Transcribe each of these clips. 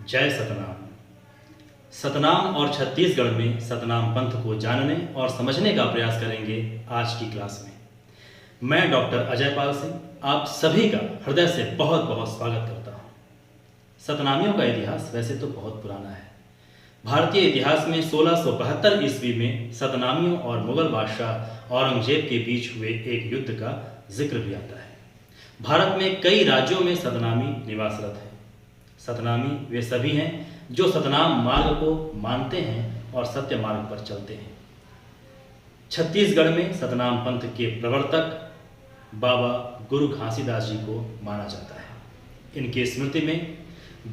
जय सतनाम। सतनाम और छत्तीसगढ़ में सतनाम पंथ को जानने और समझने का प्रयास करेंगे आज की क्लास में। मैं डॉक्टर अजय पाल सिंह आप सभी का हृदय से बहुत बहुत स्वागत करता हूँ। सतनामियों का इतिहास वैसे तो बहुत पुराना है। भारतीय इतिहास में 1672 ईस्वी में सतनामियों और मुगल बादशाह औरंगजेब के बीच हुए एक युद्ध का जिक्र भी आता है। भारत में कई राज्यों में सतनामी निवासरत हैं। सतनामी वे सभी हैं जो सतनाम मार्ग को मानते हैं और सत्य मार्ग पर चलते हैं। छत्तीसगढ़ में सतनाम पंथ के प्रवर्तक बाबा गुरु घासीदास जी को माना जाता है। इनकी स्मृति में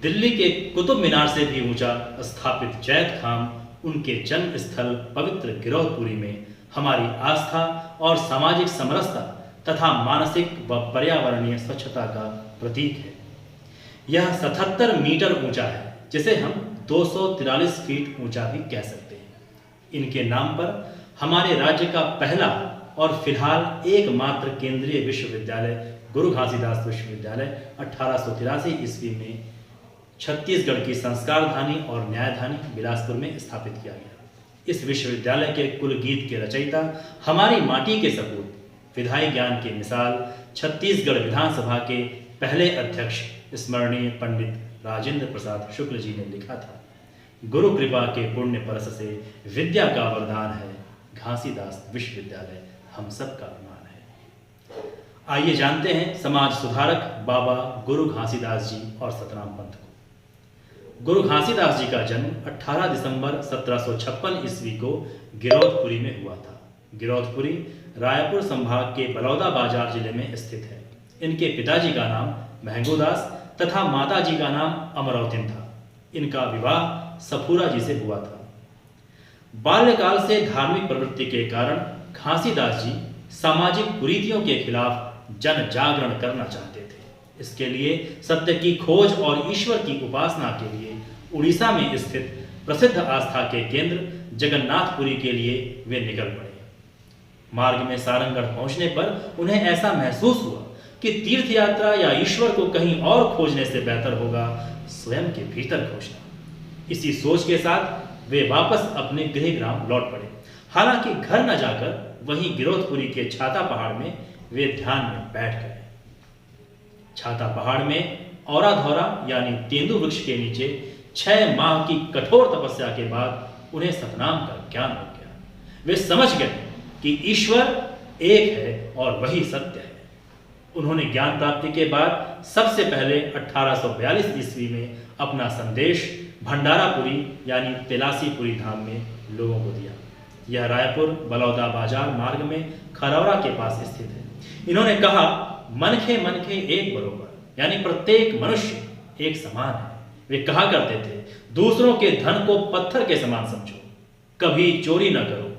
दिल्ली के कुतुब मीनार से भी ऊंचा स्थापित जैत खाम उनके जन्म स्थल पवित्र गिरौदपुरी में हमारी आस्था और सामाजिक समरसता तथा मानसिक व पर्यावरणीय स्वच्छता का प्रतीक है। यह 77 मीटर ऊंचा है, जिसे हम 243 फीट ऊंचा भी कह सकते हैं। इनके नाम पर हमारे राज्य का पहला और फिलहाल एकमात्र केंद्रीय विश्वविद्यालय गुरु घासीदास विश्वविद्यालय 1883 ईस्वी में छत्तीसगढ़ की संस्कारधानी और न्यायधानी बिलासपुर में स्थापित किया गया। इस विश्वविद्यालय के कुल गीत के रचयिता हमारी माटी के सपूत विधायी ज्ञान की मिसाल छत्तीसगढ़ विधानसभा के पहले अध्यक्ष स्मरणीय पंडित राजेंद्र प्रसाद शुक्ल जी ने लिखा था, गुरु कृपा के पुण्य परस से विद्या का वरदान है, घासीदास विश्वविद्यालय हम सब का अभिमान है। आइए जानते हैं समाज सुधारक बाबा गुरु घासीदास जी और सतनाम पंथ को। गुरु घासीदास जी का जन्म 18 दिसंबर 1756 ईस्वी को गिरौदपुरी में हुआ था। गिरौदपुरी रायपुर संभाग के बलौदा बाजार जिले में स्थित है। इनके पिताजी का नाम महंगूदास तथा माताजी का नाम अमरावतीन था। इनका विवाह सफूरा जी से हुआ था। बाल्यकाल से धार्मिक प्रवृत्ति के कारण घासीदास जी सामाजिक कुरीतियों के खिलाफ जन जागरण करना चाहते थे। इसके लिए सत्य की खोज और ईश्वर की उपासना के लिए उड़ीसा में स्थित प्रसिद्ध आस्था के केंद्र जगन्नाथपुरी के लिए वे निकल पड़े। मार्ग में सारंगढ़ पहुंचने पर उन्हें ऐसा महसूस हुआ कि तीर्थ यात्रा या ईश्वर को कहीं और खोजने से बेहतर होगा स्वयं के भीतर खोजना। इसी सोच के साथ वे वापस अपने गृह ग्राम लौट पड़े। हालांकि घर न जाकर वहीं गिरौदपुरी के छाता पहाड़ में वे ध्यान में बैठ गए। छाता पहाड़ में औरा धौरा यानी तेंदु वृक्ष के नीचे 6 माह की कठोर तपस्या के बाद उन्हें सतनाम का ज्ञान हो गया। वे समझ गए कि ईश्वर एक है और वही सत्य है। उन्होंने ज्ञान प्राप्ति के बाद सबसे पहले 1842 ईस्वी में अपना संदेश भंडारापुरी यानी तेलासीपुरी धाम में लोगों को दिया। यह रायपुर बलौदा बाजार मार्ग में खरौरा के पास स्थित है। इन्होंने कहा, मनखे मनखे एक बरोबर यानी प्रत्येक मनुष्य एक समान है। वे कहा करते थे, दूसरों के धन को पत्थर के समान समझो, कभी चोरी न करो,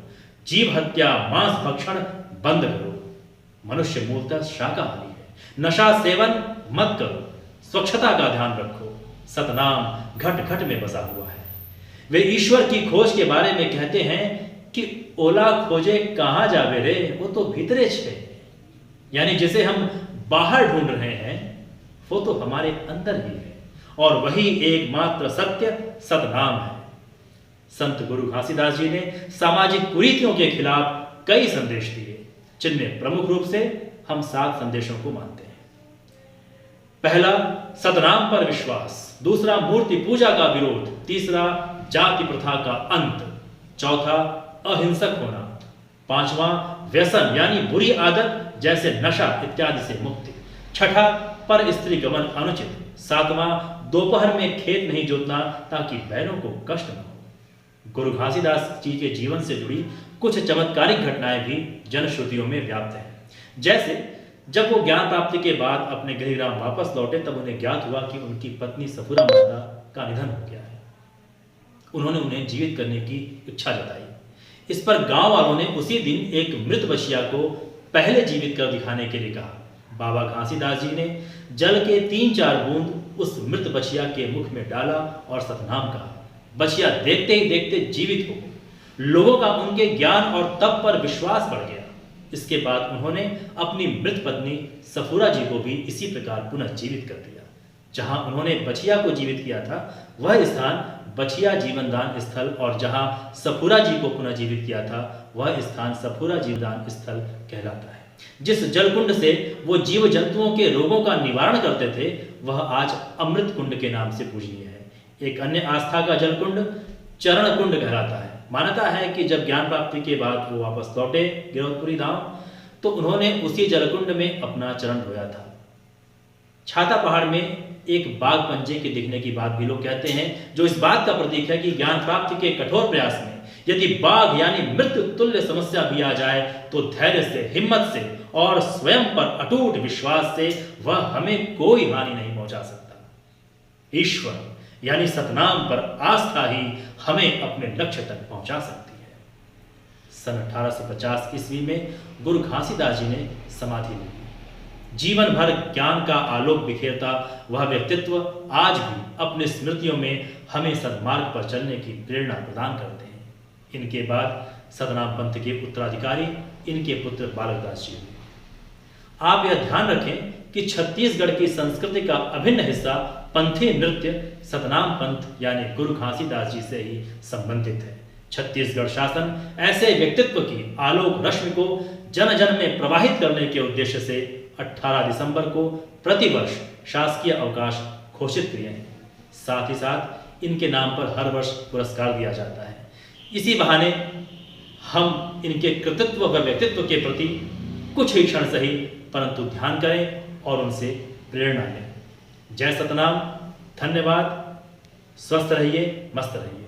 जीव हत्या मांस भक्षण बंद करो, मनुष्य मूलतः शाकाहारी है, नशा सेवन मत करो, स्वच्छता का ध्यान रखो, सतनाम घट घट में बसा हुआ है। वे ईश्वर की खोज के बारे में कहते हैं कि ओला खोजे कहाँ जावे रे, वो तो भीतरे छे, यानी जिसे हम बाहर ढूंढ रहे हैं वो तो हमारे अंदर ही है और वही एकमात्र सत्य सतनाम है। संत गुरु घासीदास जी ने सामाजिक कुरीतियों के खिलाफ कई संदेश दिए, जिनमें प्रमुख रूप से हम 7 संदेशों को मानते हैं। पहला, सतनाम पर विश्वास। दूसरा, मूर्ति पूजा का विरोध। तीसरा, जाति प्रथा का अंत। चौथा, अहिंसक होना। पांचवा, व्यसन यानी बुरी आदत जैसे नशा इत्यादि से मुक्ति। छठा, पर स्त्री गमन अनुचित। सातवां, दोपहर में खेत नहीं जोतना ताकि बैलों को कष्ट न हो। गुरु घासीदास जी के जीवन से जुड़ी कुछ चमत्कारिक घटनाएं भी जनश्रुतियों में व्याप्त हैं। जैसे जब वो ज्ञान प्राप्ति के बाद अपने गृहग्राम वापस लौटे तब उन्हें ज्ञात हुआ कि उनकी पत्नी सफूरा माता का निधन हो गया है। उन्होंने उन्हें जीवित करने की इच्छा जताई। इस पर गांव वालों ने उसी दिन एक मृत बछिया को पहले जीवित कर दिखाने के लिए कहा। बाबा घासीदास जी ने जल के 3-4 बूंद उस मृत बछिया के मुख में डाला और सतनाम कहा। बछिया देखते ही देखते जीवित हो गई। लोगों का उनके ज्ञान और तप पर विश्वास बढ़ गया। इसके बाद उन्होंने अपनी मृत पत्नी सफूरा जी को भी इसी प्रकार पुनः जीवित कर दिया। जहां उन्होंने बछिया को जीवित किया था वह स्थान बछिया जीवनदान स्थल, और जहां सफुरा जी को पुनः जीवित किया था वह स्थान सफुरा जीवदान स्थल कहलाता है। जिस जलकुंड से वो जीव जंतुओं के रोगों का निवारण करते थे वह आज अमृत कुंड के नाम से पूजनीय है। एक अन्य आस्था का जलकुंड चरण कुंड कहलाता है। मान्यता है कि जब ज्ञान प्राप्ति के बाद वो वापस लौटे गिरौदपुरी धाम तो उन्होंने उसी जलकुंड में अपना चरण धोया था। छाता पहाड़ में एक बाघ पंजे के दिखने की बात भी लोग कहते हैं, जो इस बात का प्रतीक है कि ज्ञान प्राप्ति के कठोर प्रयास में यदि बाघ यानी मृत्यु तुल्य समस्या भी आ जाए तो धैर्य से, हिम्मत से और स्वयं पर अटूट विश्वास से वह हमें कोई हानि नहीं पहुंचा सकता। ईश्वर यानी सतनाम पर आस्था ही हमें अपने लक्ष्य तक पहुंचा सकती है। सन 1850 ईस्वी में गुरु घासीदास जी ने समाधि ली। जीवन भर ज्ञान का आलोक बिखेरता वह व्यक्तित्व आज भी अपनी स्मृतियों में हमें सन्मार्ग पर चलने की प्रेरणा प्रदान करते हैं। इनके बाद सतनाम पंथ के उत्तराधिकारी इनके पुत्र बालकदास जी हुए। आप यह ध्यान रखें कि छत्तीसगढ़ की संस्कृति का अभिन्न हिस्सा पंथी नृत्य सतनाम पंथ यानी गुरु घासीदास जी से ही संबंधित है। छत्तीसगढ़ शासन ऐसे व्यक्तित्व की आलोक रश्मि को जन जन में प्रवाहित करने के उद्देश्य से 18 दिसंबर को प्रतिवर्ष शासकीय अवकाश घोषित किए हैं। साथ ही साथ इनके नाम पर हर वर्ष पुरस्कार दिया जाता है। इसी बहाने हम इनके कृतित्व व व्यक्तित्व के प्रति कुछ ही क्षण सही परंतु ध्यान करें और उनसे प्रेरणा लें। जय सतनाम। धन्यवाद। स्वस्थ रहिए, मस्त रहिए।